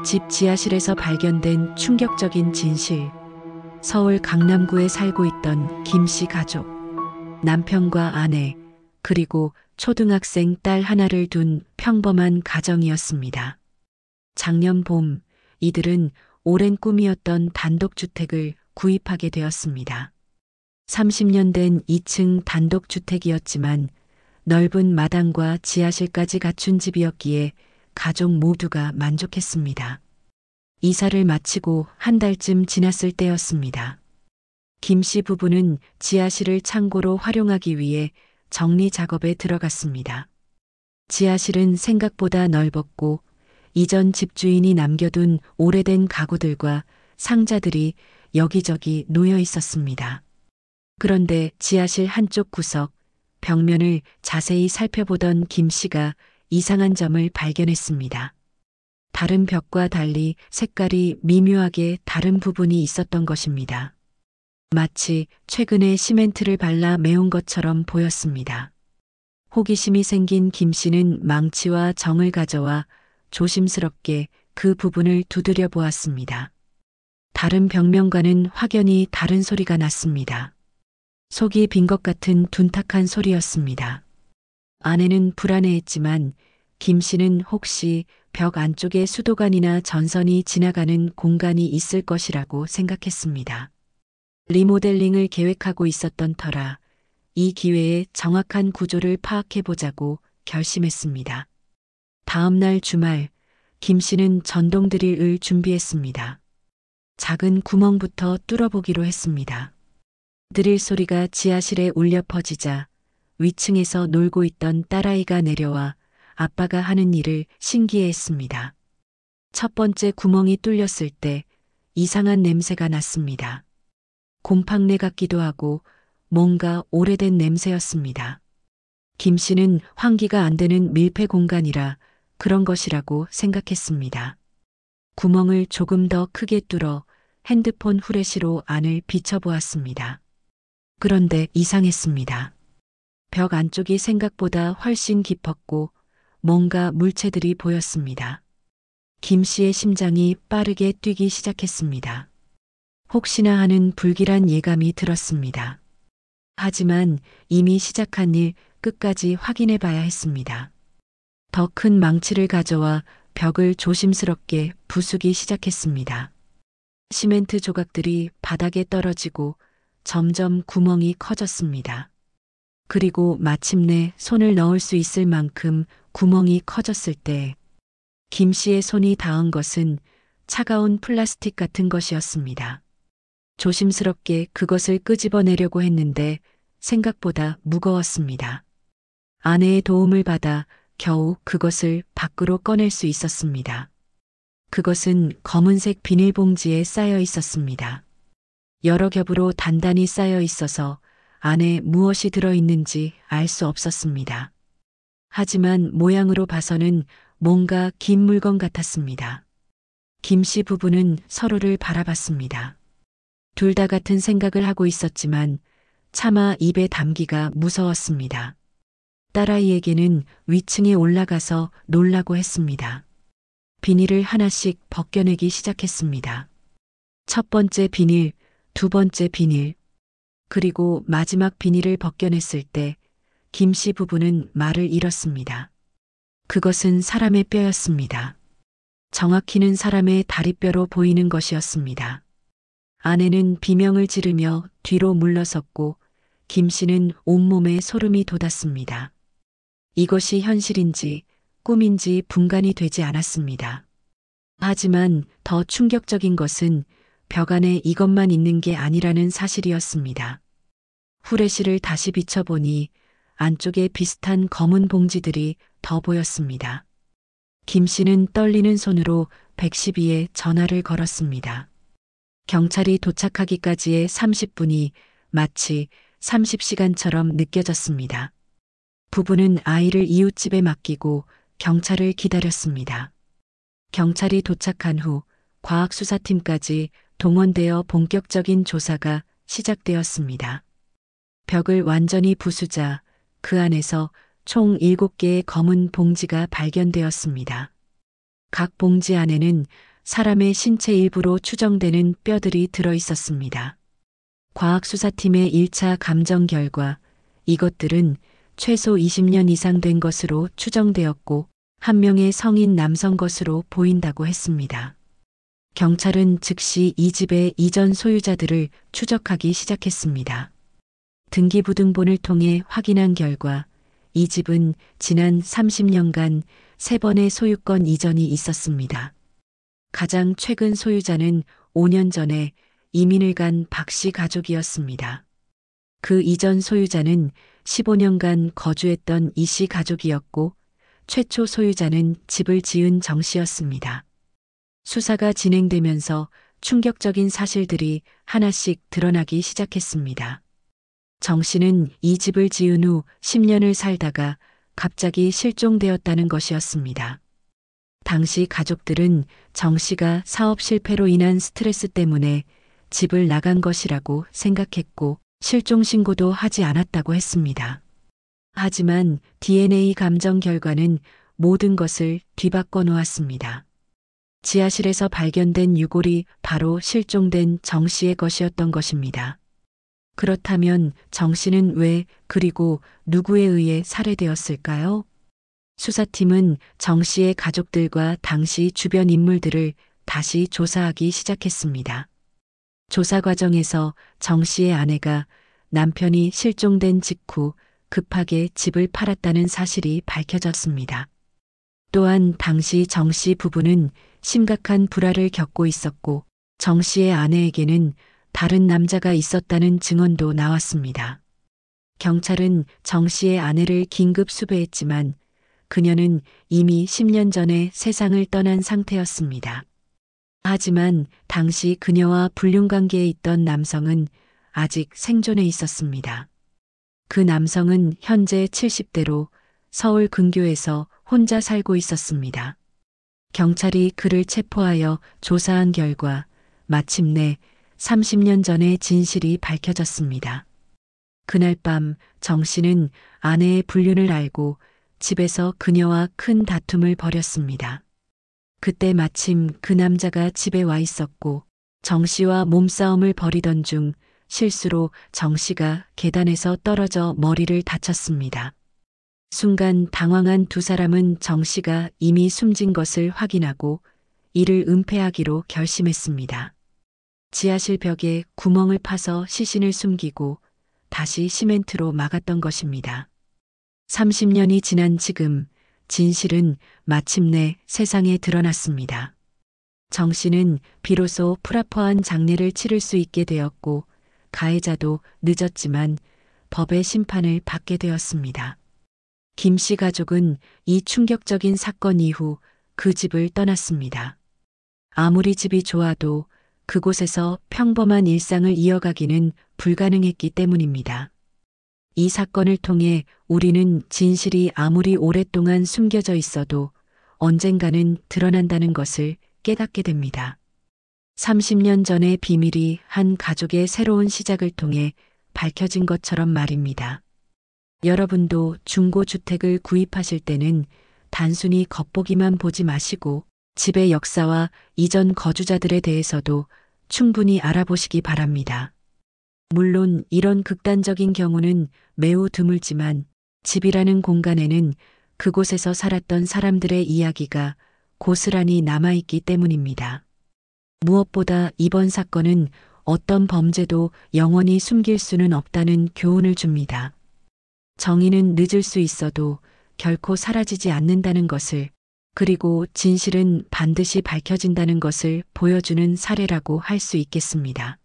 집 지하실에서 발견된 충격적인 진실. 서울 강남구에 살고 있던 김 씨 가족. 남편과 아내, 그리고 초등학생 딸 하나를 둔 평범한 가정이었습니다. 작년 봄, 이들은 오랜 꿈이었던 단독주택을 구입하게 되었습니다. 30년 된 2층 단독주택이었지만 넓은 마당과 지하실까지 갖춘 집이었기에 가족 모두가 만족했습니다. 이사를 마치고 한 달쯤 지났을 때였습니다. 김 씨 부부는 지하실을 창고로 활용하기 위해 정리 작업에 들어갔습니다. 지하실은 생각보다 넓었고 이전 집주인이 남겨둔 오래된 가구들과 상자들이 여기저기 놓여 있었습니다. 그런데 지하실 한쪽 구석, 벽면을 자세히 살펴보던 김 씨가 이상한 점을 발견했습니다. 다른 벽과 달리 색깔이 미묘하게 다른 부분이 있었던 것입니다. 마치 최근에 시멘트를 발라 메운 것처럼 보였습니다. 호기심이 생긴 김 씨는 망치와 정을 가져와 조심스럽게 그 부분을 두드려 보았습니다. 다른 벽면과는 확연히 다른 소리가 났습니다. 속이 빈 것 같은 둔탁한 소리였습니다. 아내는 불안해했지만 김 씨는 혹시 벽 안쪽에 수도관이나 전선이 지나가는 공간이 있을 것이라고 생각했습니다. 리모델링을 계획하고 있었던 터라 이 기회에 정확한 구조를 파악해보자고 결심했습니다. 다음 날 주말, 김 씨는 전동 드릴을 준비했습니다. 작은 구멍부터 뚫어보기로 했습니다. 드릴 소리가 지하실에 울려 퍼지자 위층에서 놀고 있던 딸아이가 내려와 아빠가 하는 일을 신기해했습니다. 첫 번째 구멍이 뚫렸을 때 이상한 냄새가 났습니다. 곰팡내 같기도 하고 뭔가 오래된 냄새였습니다. 김 씨는 환기가 안 되는 밀폐 공간이라 그런 것이라고 생각했습니다. 구멍을 조금 더 크게 뚫어 핸드폰 후레쉬로 안을 비춰보았습니다. 그런데 이상했습니다. 벽 안쪽이 생각보다 훨씬 깊었고 뭔가 물체들이 보였습니다. 김 씨의 심장이 빠르게 뛰기 시작했습니다. 혹시나 하는 불길한 예감이 들었습니다. 하지만 이미 시작한 일 끝까지 확인해 봐야 했습니다. 더 큰 망치를 가져와 벽을 조심스럽게 부수기 시작했습니다. 시멘트 조각들이 바닥에 떨어지고 점점 구멍이 커졌습니다. 그리고 마침내 손을 넣을 수 있을 만큼 구멍이 커졌을 때 김 씨의 손이 닿은 것은 차가운 플라스틱 같은 것이었습니다. 조심스럽게 그것을 끄집어내려고 했는데 생각보다 무거웠습니다. 아내의 도움을 받아 겨우 그것을 밖으로 꺼낼 수 있었습니다. 그것은 검은색 비닐봉지에 쌓여 있었습니다. 여러 겹으로 단단히 쌓여 있어서 안에 무엇이 들어있는지 알 수 없었습니다. 하지만 모양으로 봐서는 뭔가 긴 물건 같았습니다. 김 씨 부부는 서로를 바라봤습니다. 둘 다 같은 생각을 하고 있었지만 차마 입에 담기가 무서웠습니다. 딸아이에게는 위층에 올라가서 놀라고 했습니다. 비닐을 하나씩 벗겨내기 시작했습니다. 첫 번째 비닐, 두 번째 비닐, 그리고 마지막 비닐을 벗겨냈을 때 김 씨 부부는 말을 잃었습니다. 그것은 사람의 뼈였습니다. 정확히는 사람의 다리뼈로 보이는 것이었습니다. 아내는 비명을 지르며 뒤로 물러섰고 김 씨는 온몸에 소름이 돋았습니다. 이것이 현실인지 꿈인지 분간이 되지 않았습니다. 하지만 더 충격적인 것은 벽 안에 이것만 있는 게 아니라는 사실이었습니다. 후레쉬를 다시 비춰보니 안쪽에 비슷한 검은 봉지들이 더 보였습니다. 김 씨는 떨리는 손으로 112에 전화를 걸었습니다. 경찰이 도착하기까지의 30분이 마치 30시간처럼 느껴졌습니다. 부부는 아이를 이웃집에 맡기고 경찰을 기다렸습니다. 경찰이 도착한 후 과학수사팀까지 동원되어 본격적인 조사가 시작되었습니다. 벽을 완전히 부수자 그 안에서 총 7개의 검은 봉지가 발견되었습니다. 각 봉지 안에는 사람의 신체 일부로 추정되는 뼈들이 들어 있었습니다. 과학수사팀의 1차 감정 결과 이것들은 최소 20년 이상 된 것으로 추정되었고 한 명의 성인 남성 것으로 보인다고 했습니다. 경찰은 즉시 이 집의 이전 소유자들을 추적하기 시작했습니다. 등기부등본을 통해 확인한 결과 이 집은 지난 30년간 3번의 소유권 이전이 있었습니다. 가장 최근 소유자는 5년 전에 이민을 간 박 씨 가족이었습니다. 그 이전 소유자는 15년간 거주했던 이 씨 가족이었고 최초 소유자는 집을 지은 정 씨였습니다. 수사가 진행되면서 충격적인 사실들이 하나씩 드러나기 시작했습니다. 정 씨는 이 집을 지은 후 10년을 살다가 갑자기 실종되었다는 것이었습니다. 당시 가족들은 정 씨가 사업 실패로 인한 스트레스 때문에 집을 나간 것이라고 생각했고 실종 신고도 하지 않았다고 했습니다. 하지만 DNA 감정 결과는 모든 것을 뒤바꿔 놓았습니다. 지하실에서 발견된 유골이 바로 실종된 정 씨의 것이었던 것입니다. 그렇다면 정 씨는 왜 그리고 누구에 의해 살해되었을까요? 수사팀은 정 씨의 가족들과 당시 주변 인물들을 다시 조사하기 시작했습니다. 조사 과정에서 정 씨의 아내가 남편이 실종된 직후 급하게 집을 팔았다는 사실이 밝혀졌습니다. 또한 당시 정 씨 부부는 심각한 불화를 겪고 있었고 정 씨의 아내에게는 다른 남자가 있었다는 증언도 나왔습니다. 경찰은 정 씨의 아내를 긴급 수배했지만 그녀는 이미 10년 전에 세상을 떠난 상태였습니다. 하지만 당시 그녀와 불륜관계에 있던 남성은 아직 생존해 있었습니다. 그 남성은 현재 70대로 서울 근교에서 혼자 살고 있었습니다. 경찰이 그를 체포하여 조사한 결과 마침내 30년 전의 진실이 밝혀졌습니다. 그날 밤 정 씨는 아내의 불륜을 알고 집에서 그녀와 큰 다툼을 벌였습니다. 그때 마침 그 남자가 집에 와 있었고 정 씨와 몸싸움을 벌이던 중 실수로 정 씨가 계단에서 떨어져 머리를 다쳤습니다. 순간 당황한 두 사람은 정 씨가 이미 숨진 것을 확인하고 이를 은폐하기로 결심했습니다. 지하실 벽에 구멍을 파서 시신을 숨기고 다시 시멘트로 막았던 것입니다. 30년이 지난 지금 진실은 마침내 세상에 드러났습니다. 정 씨는 비로소 프라퍼한 장례를 치를 수 있게 되었고 가해자도 늦었지만 법의 심판을 받게 되었습니다. 김 씨 가족은 이 충격적인 사건 이후 그 집을 떠났습니다. 아무리 집이 좋아도 그곳에서 평범한 일상을 이어가기는 불가능했기 때문입니다. 이 사건을 통해 우리는 진실이 아무리 오랫동안 숨겨져 있어도 언젠가는 드러난다는 것을 깨닫게 됩니다. 30년 전의 비밀이 한 가족의 새로운 시작을 통해 밝혀진 것처럼 말입니다. 여러분도 중고주택을 구입하실 때는 단순히 겉보기만 보지 마시고 집의 역사와 이전 거주자들에 대해서도 충분히 알아보시기 바랍니다. 물론 이런 극단적인 경우는 매우 드물지만 집이라는 공간에는 그곳에서 살았던 사람들의 이야기가 고스란히 남아있기 때문입니다. 무엇보다 이번 사건은 어떤 범죄도 영원히 숨길 수는 없다는 교훈을 줍니다. 정의는 늦을 수 있어도 결코 사라지지 않는다는 것을, 그리고 진실은 반드시 밝혀진다는 것을 보여주는 사례라고 할 수 있겠습니다.